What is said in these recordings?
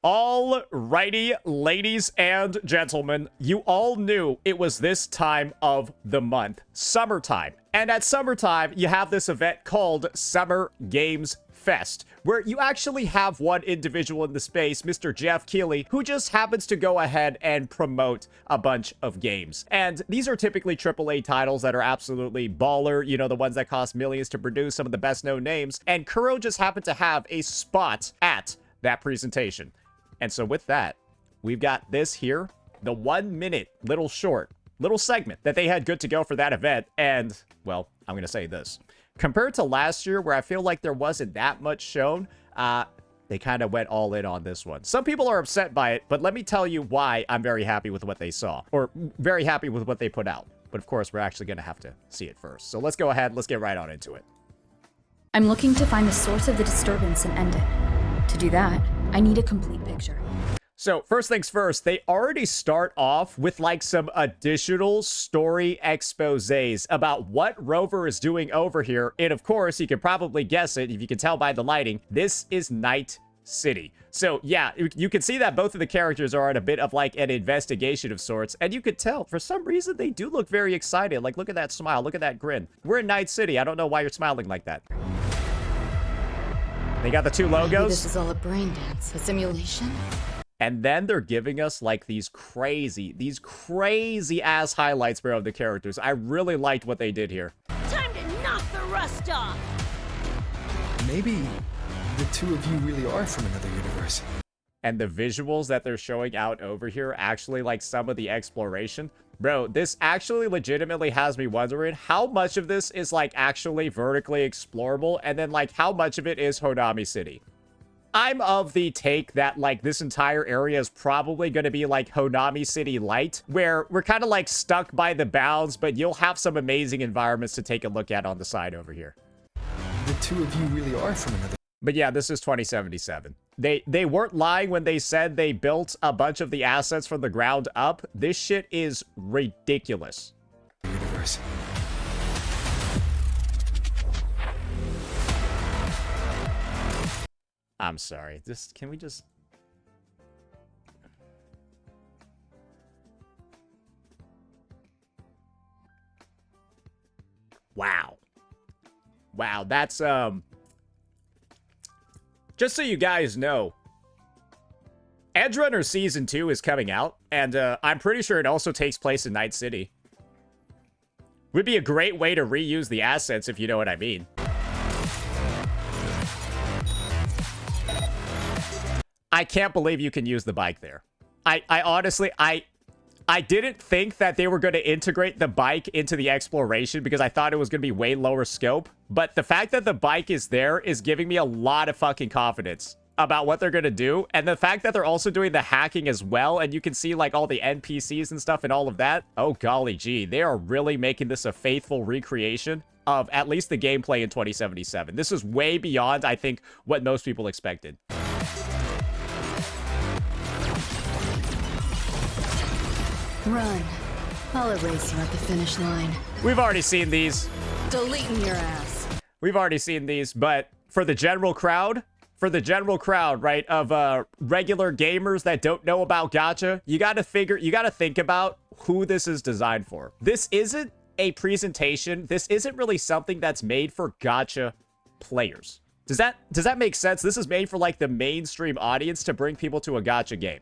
Alrighty, ladies and gentlemen, you all knew it was this time of the month, summertime. And at summertime, you have this event called Summer Games Fest, where you actually have one individual in the space, Mr. Geoff Keighley, who just happens to go ahead and promote a bunch of games. And these are typically AAA titles that are absolutely baller, you know, the ones that cost millions to produce, some of the best known names. And Kuro just happened to have a spot at that presentation. And so with that, we've got this here, the 1 minute little segment that they had good to go for that event. And, well, I'm going to say this. Compared to last year, where I feel like there wasn't that much shown, they kind of went all in on this one. Some people are upset by it, but let me tell you why I'm very happy with what they saw, or very happy with what they put out. But of course, we're actually going to have to see it first. So let's go ahead, let's get right on into it. I'm looking to find the source of the disturbance and end it. To do that, I need a complete picture. So first things first, they already start off with like some additional story exposés about what Rover is doing over here. And of course, you can probably guess it if you can tell by the lighting. This is Night City. So yeah, you can see that both of the characters are on a bit of like an investigation of sorts. And you could tell for some reason they do look very excited. Like, look at that smile. Look at that grin. We're in Night City. I don't know why you're smiling like that. They got the two logos. Maybe this is all a brain dance, a simulation. And then they're giving us like these crazy ass highlights, bro, of the characters. I really liked what they did here. Time to knock the rust off. Maybe the two of you really are from another universe. And the visuals that they're showing out over here, actually like some of the exploration. Bro, this actually legitimately has me wondering how much of this is like actually vertically explorable, and then like how much of it is Honami City. I'm of the take that like this entire area is probably going to be like Honami City Light, where we're kind of like stuck by the bounds, but you'll have some amazing environments to take a look at on the side over here. The two of you really are from another. But yeah, this is 2077. They weren't lying when they said they built a bunch of the assets from the ground up. This shit is ridiculous. Universe. I'm sorry. Can we just... Wow. Wow, that's, just so you guys know, Edgerunner Season 2 is coming out, and I'm pretty sure it also takes place in Night City. Would be a great way to reuse the assets, if you know what I mean. I can't believe you can use the bike there. I honestly, I didn't think that they were going to integrate the bike into the exploration because I thought it was going to be way lower scope. But the fact that the bike is there is giving me a lot of fucking confidence about what they're going to do. And the fact that they're also doing the hacking as well. And you can see like all the NPCs and stuff and all of that. Oh, golly gee. They are really making this a faithful recreation of at least the gameplay in 2077. This is way beyond, I think, what most people expected. Run. I'll erase you at the finish line. We've already seen these. Deleting your ass. We've already seen these, but for the general crowd, right, of regular gamers that don't know about gacha, you gotta think about who this is designed for. This isn't a presentation. This isn't really something that's made for gacha players. Does that make sense? This is made for like the mainstream audience to bring people to a gacha game.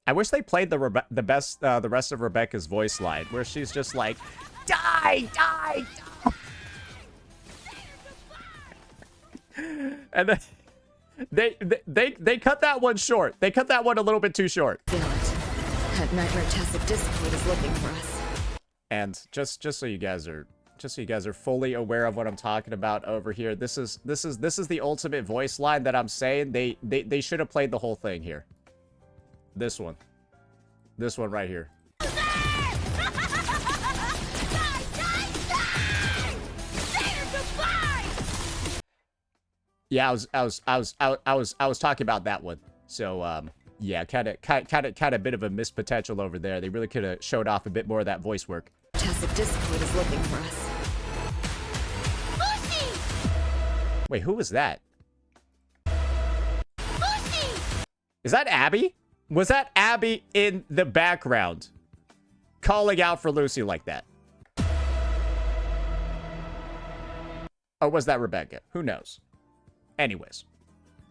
I wish they played the rest of Rebecca's voice line, where she's just like, die, die, die. And then they cut that one short. They cut that one a little bit too short. Feel it. That nightmare Tacit Discord is looking for us. And just so you guys are fully aware of what I'm talking about over here, this is the ultimate voice line that I'm saying. They should have played the whole thing here. This one right here. Yeah, I was talking about that one. So yeah, kind of bit of a missed potential over there. They really could have showed off a bit more of that voice work. Tacit Discord is looking for us. Wait, who was that? Lucy! Is that Abby? Was that Abby in the background calling out for Lucy like that? Or was that Rebecca? Who knows? Anyways,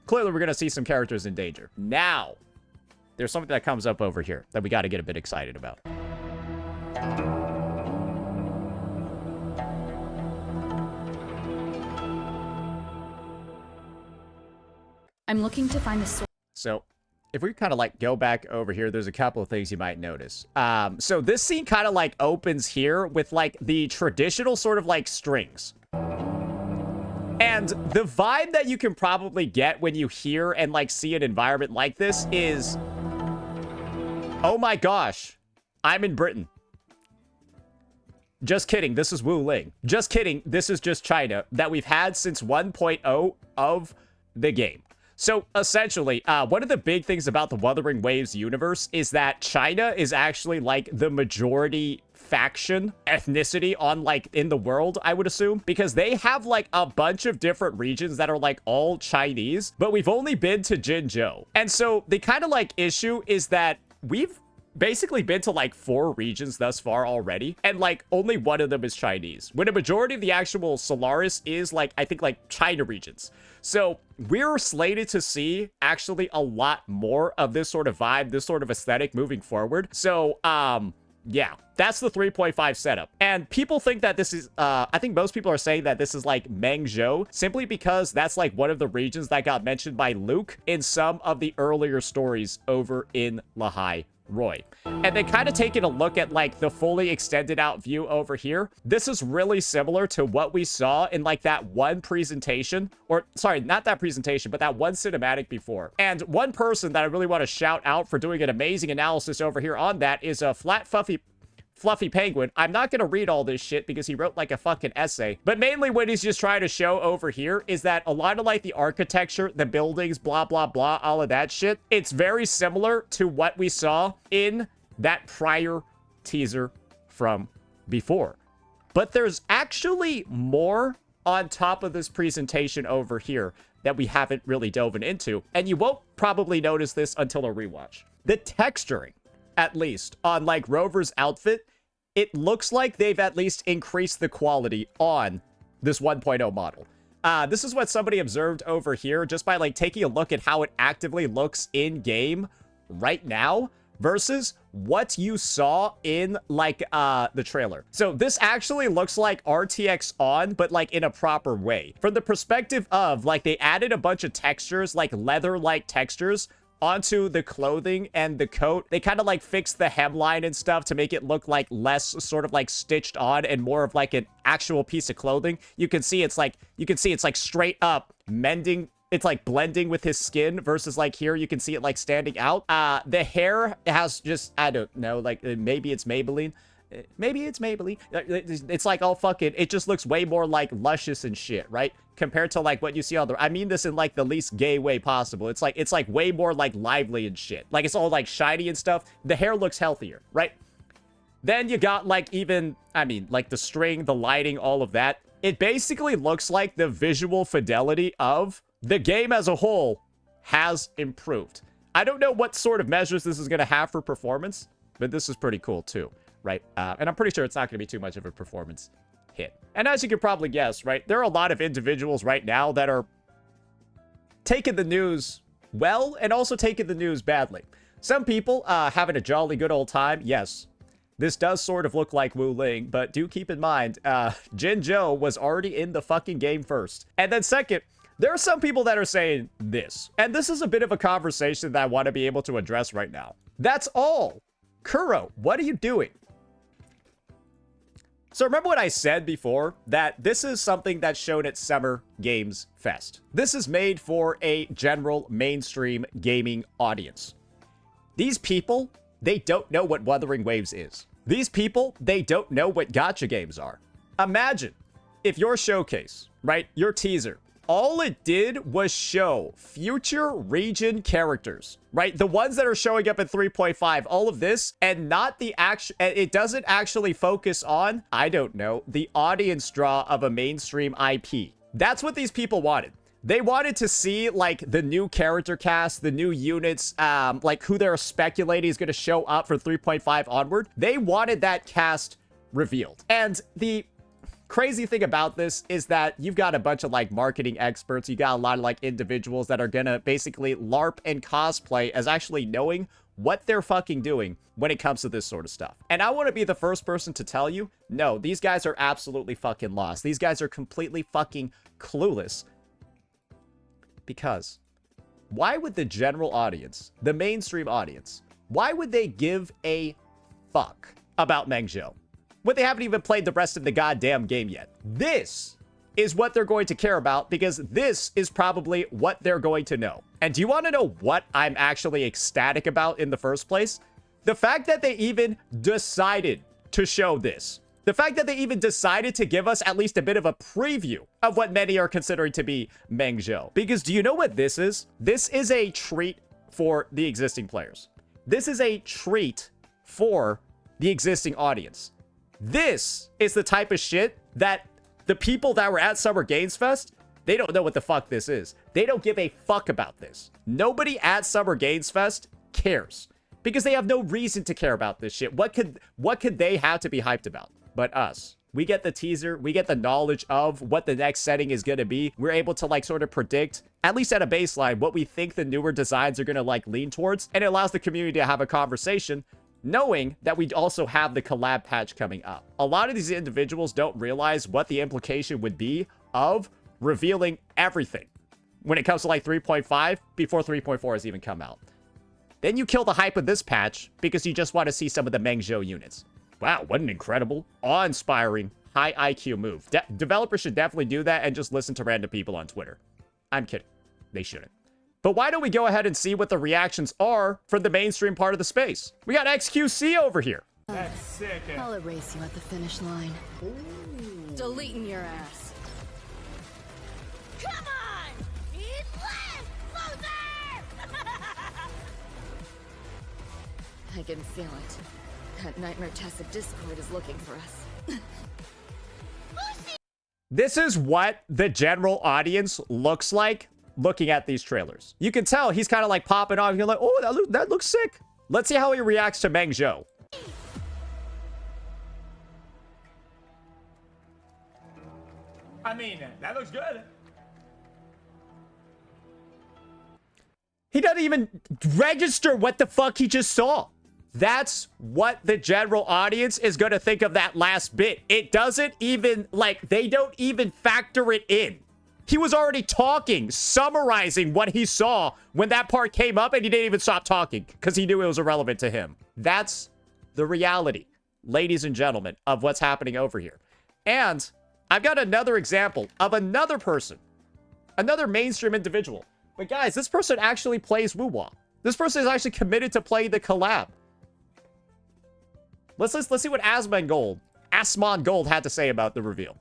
clearly we're going to see some characters in danger. Now, there's something that comes up over here that we got to get a bit excited about. I'm looking to find the source. So, if we kind of like go back over here, there's a couple of things you might notice. So this scene kind of like opens here with like the traditional sort of like strings. And the vibe that you can probably get when you hear and like see an environment like this is, oh my gosh, I'm in Britain. Just kidding, this is Wu Ling. Just kidding, this is just China that we've had since 1.0 of the game. So essentially, one of the big things about the Wuthering Waves universe is that China is actually like the majority faction ethnicity on like in the world, I would assume, because they have like a bunch of different regions that are like all Chinese, but we've only been to Jinzhou. And so the kind of like issue is that we've basically been to like 4 regions thus far already, and like only one of them is Chinese, when a majority of the actual Solaris is like, I think like China regions. So we're slated to see actually a lot more of this sort of vibe, this sort of aesthetic moving forward. So yeah, that's the 3.5 setup. And people think that this is, I think most people are saying that this is like Mengzhou, simply because that's like one of the regions that got mentioned by Luke in some of the earlier stories over in Lahai Roy. And then kind of taking a look at like the fully extended out view over here, this is really similar to what we saw in like that one presentation, or sorry, not that presentation, but that one cinematic before. And one person that I really want to shout out for doing an amazing analysis over here on that is a Flat Fluffy Penguin. I'm not going to read all this shit because he wrote like a fucking essay, but mainly what he's just trying to show over here is that a lot of like the architecture, the buildings, blah, blah, blah, all of that shit, it's very similar to what we saw in that prior teaser from before. But there's actually more on top of this presentation over here that we haven't really dove into, and you won't probably notice this until a rewatch. The texturing, at least, on like Rover's outfit, it looks like they've at least increased the quality on this 1.0 model. This is what somebody observed over here just by like taking a look at how it actively looks in game right now versus what you saw in like the trailer. So this actually looks like RTX on, but like in a proper way. From the perspective of like they added a bunch of textures, like leather-like textures onto the clothing and the coat. They kind of like fixed the hemline and stuff to make it look like less sort of like stitched on and more of like an actual piece of clothing. You can see it's like straight up mending. It's like blending with his skin versus like here you can see it like standing out. The hair has just, I don't know, like maybe it's Maybelline. Maybe it's Maybelline. It's like all fucking, it just looks way more like luscious and shit, right? Compared to like what you see on the, I mean this in like the least gay way possible. It's like way more like lively and shit. Like it's all like shiny and stuff. The hair looks healthier, right? Then you got like even, I mean, like the string, the lighting, all of that. It basically looks like the visual fidelity of the game as a whole has improved. I don't know what sort of measures this is going to have for performance, but this is pretty cool too, right? And I'm pretty sure it's not going to be too much of a performance hit. And as you can probably guess, right, there are a lot of individuals right now that are taking the news well and also taking the news badly. Some people having a jolly good old time. Yes, this does sort of look like Wu Ling, but do keep in mind, Jinzhou was already in the fucking game first. And then second, there are some people that are saying this, and this is a bit of a conversation that I want to be able to address right now. That's all. Kuro, what are you doing? So remember what I said before, that this is something that's shown at Summer Games Fest. This is made for a general mainstream gaming audience. These people, they don't know what Wuthering Waves is. These people, they don't know what gacha games are. Imagine if your showcase, right, your teaser, all it did was show future region characters, right? The ones that are showing up in 3.5, all of this, and not the action. It doesn't actually focus on, I don't know, the audience draw of a mainstream IP. That's what these people wanted. They wanted to see, like, the new character cast, the new units, like, who they're speculating is going to show up for 3.5 onward. They wanted that cast revealed. And the crazy thing about this is that you've got a bunch of, like, marketing experts. You got a lot of, like, individuals that are going to basically LARP and cosplay as actually knowing what they're fucking doing when it comes to this sort of stuff. And I want to be the first person to tell you, no, these guys are absolutely fucking lost. These guys are completely fucking clueless. Because why would the general audience, the mainstream audience, why would they give a fuck about Meng Zhou when they haven't even played the rest of the goddamn game yet? This is what they're going to care about, because this is probably what they're going to know. And do you want to know what I'm actually ecstatic about in the first place? The fact that they even decided to show this. The fact that they even decided to give us at least a bit of a preview of what many are considering to be Meng Zhou. Because do you know what this is? This is a treat for the existing players. This is a treat for the existing audience. This is the type of shit that the people that were at Summer Games Fest, they don't know what the fuck this is. They don't give a fuck about this. Nobody at Summer Games Fest cares, because they have no reason to care about this shit. What could they have to be hyped about? But us. We get the teaser, we get the knowledge of what the next setting is going to be. We're able to, like, sort of predict, at least at a baseline, what we think the newer designs are going to, like, lean towards. And it allows the community to have a conversation, knowing that we also have the collab patch coming up. A lot of these individuals don't realize what the implication would be of revealing everything when it comes to, like, 3.5 before 3.4 has even come out. Then you kill the hype of this patch because you just want to see some of the Meng Zhou units. Wow, what an incredible, awe-inspiring, high IQ move. Developers should definitely do that and just listen to random people on Twitter. I'm kidding. They shouldn't. But why don't we go ahead and see what the reactions are from the mainstream part of the space? We got XQC over here. That's sick. I'll erase you at the finish line. Ooh. Deleting your ass. Come on! Eat less, loser! I can feel it. That nightmare-tastic Discord is looking for us. This is what the general audience looks like looking at these trailers. You can tell he's kind of like popping off. You're like, oh, that looks sick. Let's see how he reacts to Meng Zhou. I mean, that looks good. He doesn't even register what the fuck he just saw. That's what the general audience is going to think of that last bit. It doesn't even, like, they don't even factor it in. He was already talking, summarizing what he saw when that part came up, and he didn't even stop talking because he knew it was irrelevant to him. That's the reality, ladies and gentlemen, of what's happening over here. And I've got another example of another person, another mainstream individual. But guys, this person actually plays WuWa. This person is actually committed to play the collab. Let's see what Asmon Gold had to say about the reveal.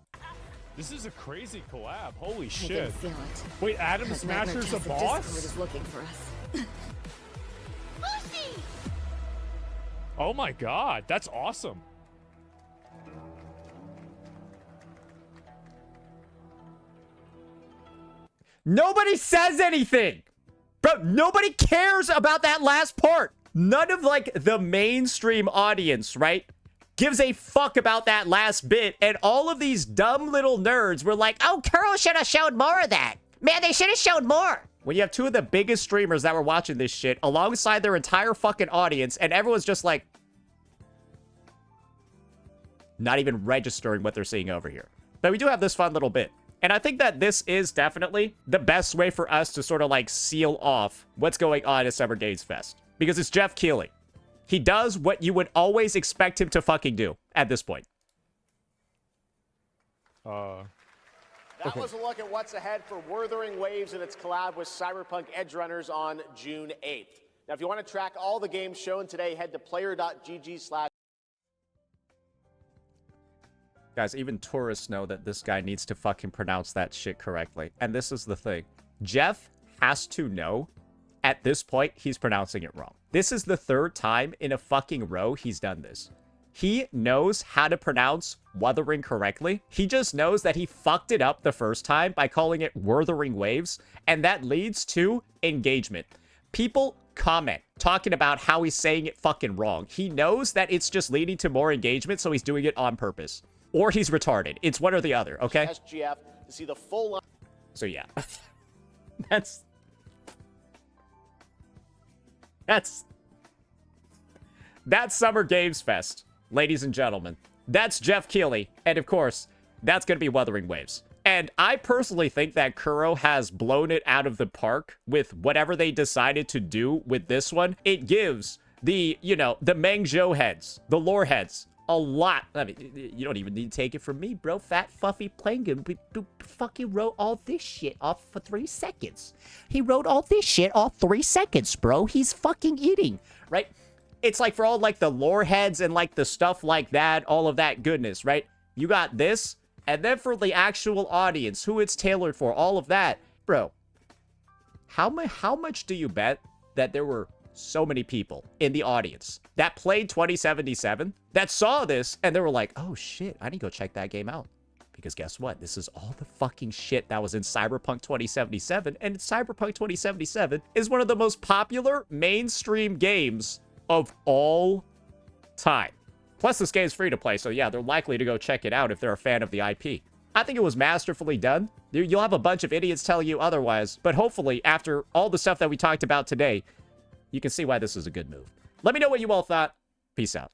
This is a crazy collab. Holy I shit. can feel it. Wait, Adam That Smasher's the nightmare-tastic boss? Discord is looking for us. Lucy! Oh my god, that's awesome. Nobody says anything. Bro, nobody cares about that last part. None of, like, the mainstream audience, right, gives a fuck about that last bit. And all of these dumb little nerds were like, oh, Curl should have showed more of that. Man, they should have showed more. When you have two of the biggest streamers that were watching this shit alongside their entire fucking audience, and everyone's just like, not even registering what they're seeing over here. But we do have this fun little bit. And I think that this is definitely the best way for us to sort of, like, seal off what's going on at Summer Games Fest. Because it's Geoff Keighley. He does what you would always expect him to fucking do at this point. That was a look at what's ahead for Wuthering Waves and its collab with Cyberpunk Edgerunners on June 8th. Now, if you want to track all the games shown today, head to player.gg/. Guys, even tourists know that this guy needs to fucking pronounce that shit correctly. And this is the thing. Geoff has to know at this point he's pronouncing it wrong. This is the third time in a fucking row he's done this. He knows how to pronounce Wuthering correctly. He just knows that he fucked it up the first time by calling it Wuthering Waves, and that leads to engagement. People comment talking about how he's saying it fucking wrong. He knows that it's just leading to more engagement, so he's doing it on purpose. Or he's retarded. It's one or the other, okay? SGF to see the full line. So yeah. That's Summer Games Fest, ladies and gentlemen. That's Geoff Keighley, and of course, that's going to be Wuthering Waves. And I personally think that Kuro has blown it out of the park with whatever they decided to do with this one. It gives the, you know, the Mengzhou heads, the lore heads, a lot. I mean, you don't even need to take it from me, bro. Fat, fluffy Plankin fucking wrote all this shit off for 3 seconds. He wrote all this shit off 3 seconds, bro. He's fucking eating, right? It's like for all, like, the lore heads and, like, the stuff like that, all of that goodness, right? You got this, and then for the actual audience, who it's tailored for, all of that. Bro, how much do you bet that there were so many people in the audience that played 2077, that saw this, and they were like, oh shit, I need to go check that game out? Because guess what? This is all the fucking shit that was in Cyberpunk 2077, and Cyberpunk 2077 is one of the most popular mainstream games of all time. Plus, this game's free to play, so yeah, they're likely to go check it out if they're a fan of the IP. I think it was masterfully done. You'll have a bunch of idiots telling you otherwise, but hopefully, after all the stuff that we talked about today, you can see why this is a good move. Let me know what you all thought. Peace out.